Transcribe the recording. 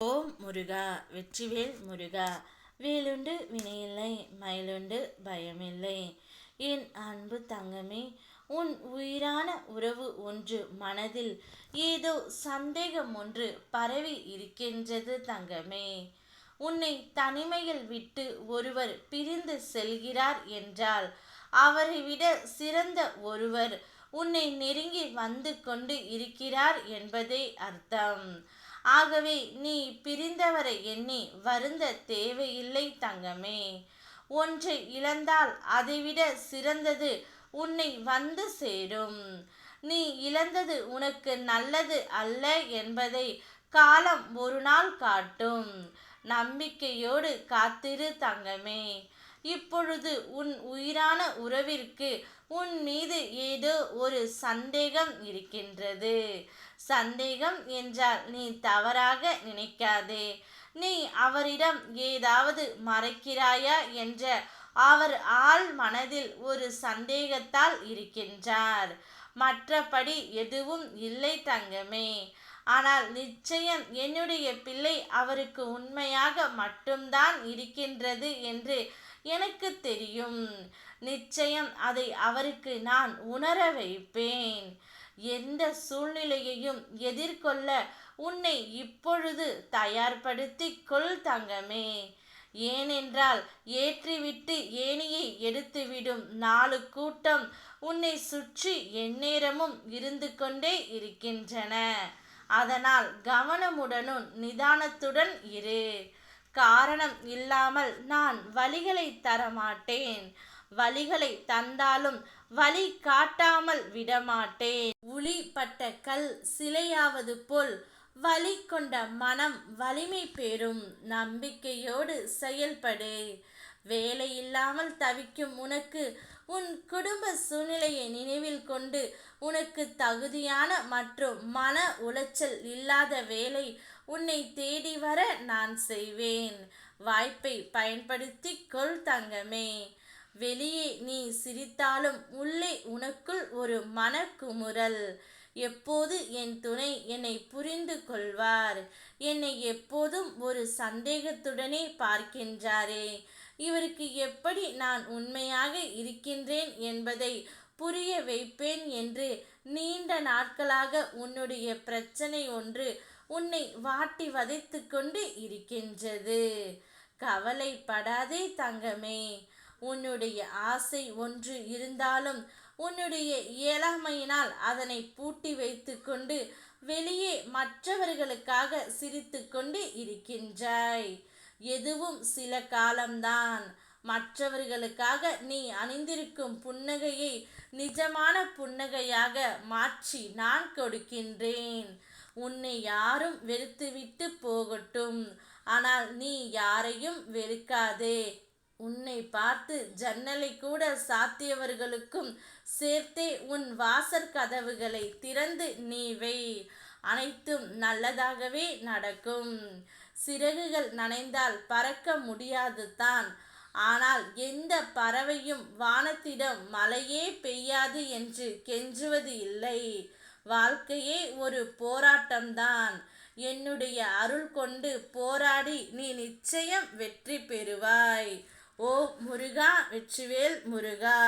ஓம் முருகா வெற்றிவேல் முருகா. வேலுண்டு வினையில்லை, மயிலுண்டு பயமில்லை. என் அன்பு தங்கமே, உன் உயிரான உறவு ஒன்று மனதில் ஏதோ சந்தேகம் ஒன்று பரவி இருக்கின்றது தங்கமே. உன்னை தனிமையில் விட்டு ஒருவர் பிரிந்து செல்கிறார் என்றால் அவரை விட சிறந்த ஒருவர் உன்னை நெருங்கி வந்து கொண்டு இருக்கிறார் என்பதே அர்த்தம். ஆகவே நீ பிரிந்தவரை எண்ணி வருந்த தேவையில்லை தங்கமே. ஒன்றை இழந்தால் அதைவிட சிறந்தது உன்னை வந்து சேரும். நீ இழந்தது உனக்கு நல்லது அல்ல என்பதை காலம் ஒரு நாள் காட்டும். நம்பிக்கையோடு காத்திரு தங்கமே. இப்பொழுது உன் உயிரான உறவிற்கு உன் மீது ஏதோ ஒரு சந்தேகம் இருக்கின்றது. சந்தேகம் என்றால் நீ தவறாக நினைக்காதே. நீ அவரிடம் ஏதாவது மறைக்கிறாயா என்ற அவர் ஆழ் மனதில் ஒரு சந்தேகத்தால் இருக்கின்றார். மற்றபடி எதுவும் இல்லை தங்கமே. ஆனால் நிச்சயம் என்னுடைய பிள்ளை அவருக்கு உண்மையாக மட்டும்தான் இருக்கின்றது என்று எனக்கு தெரியும். நிச்சயம் அதை அவருக்கு நான் உணர வைப்பேன். எந்த சூழ்நிலையையும் எதிர்கொள்ள உன்னை இப்பொழுது தயார்படுத்திக் கொள் தங்கமே. ஏனென்றால் ஏற்றிவிட்டு ஏணியை எடுத்துவிடும் 4 கூட்டம் உன்னை சுற்றி எந்நேரமும் இருந்து கொண்டே இருக்கின்றன. அதனால் கவனமுடனும் நிதானத்துடன் இரு. காரணம் இல்லாமல் நான் வழிகளை தரமாட்டேன். வழிகளை தந்தாலும் வழி காட்டாமல் விடமாட்டேன். உளி பட்ட கல் சிலையாவது போல் வலி கொண்ட மனம் வலிமை பெறும். நம்பிக்கையோடு செயல்படு. வேலை இல்லாமல் தவிக்கும் உனக்கு உன் குடும்ப சூழ்நிலையை நினைவில் கொண்டு உனக்கு தகுதியான மற்றும் மன உளைச்சல் இல்லாத வேலை உன்னை தேடி வர நான் செய்வேன். வாய்ப்பை பயன்படுத்தி கொள் தங்கமே. வெளியே நீ சிரித்தாலும் உள்ளே உனக்குள் ஒரு மனக்குமுறல். எப்போது என் துணை என்னை புரிந்து கொள்வார்? என்னை எப்போதும் ஒரு சந்தேகத்துடனே பார்க்கின்றாரே, இவருக்கு எப்படி நான் உண்மையாக இருக்கின்றேன் என்பதை புரிய வைப்பேன் என்று நீண்ட நாட்களாக உன்னுடைய பிரச்சனை ஒன்று உன்னை வாட்டி வதைத்து கொண்டு இருக்கின்றது. கவலைப்படாதே தங்கமே. உன்னுடைய ஆசை ஒன்று இருந்தாலும் உன்னுடைய இயலாமையினால் அதனை பூட்டி வைத்து கொண்டு வெளியே மற்றவர்களுக்காக சிரித்து கொண்டு இருக்கின்றாய். எதுவும் சில காலம்தான். மற்றவர்களுக்காக நீ அணிந்திருக்கும் புன்னகையை நிஜமான புன்னகையாக மாற்றி நான் கொடுக்கின்றேன். உன்னை யாரும் வெறுத்துவிட்டு போகட்டும், ஆனால் நீ யாரையும் வெறுக்காதே. உன்னை பார்த்து ஜன்னலை கூட சாத்தியவர்களுக்கும் சேர்த்தே உன் வாசற் கதவுகளை திறந்து நீ வை. அனைத்தும் நல்லதாகவே நடக்கும். சிறகுகள் நனைந்தால் பறக்க முடியாது தான். ஆனால் எந்த பறவையும் வானத்திடம் மழையே பெய்யாது என்று கெஞ்சுவது இல்லை. வாழ்க்கையே ஒரு போராட்டம்தான். என்னுடைய அருள் கொண்டு போராடி நீ நிச்சயம் வெற்றி பெறுவாய். ஓ முருகா வெற்றிவேல் முருகா.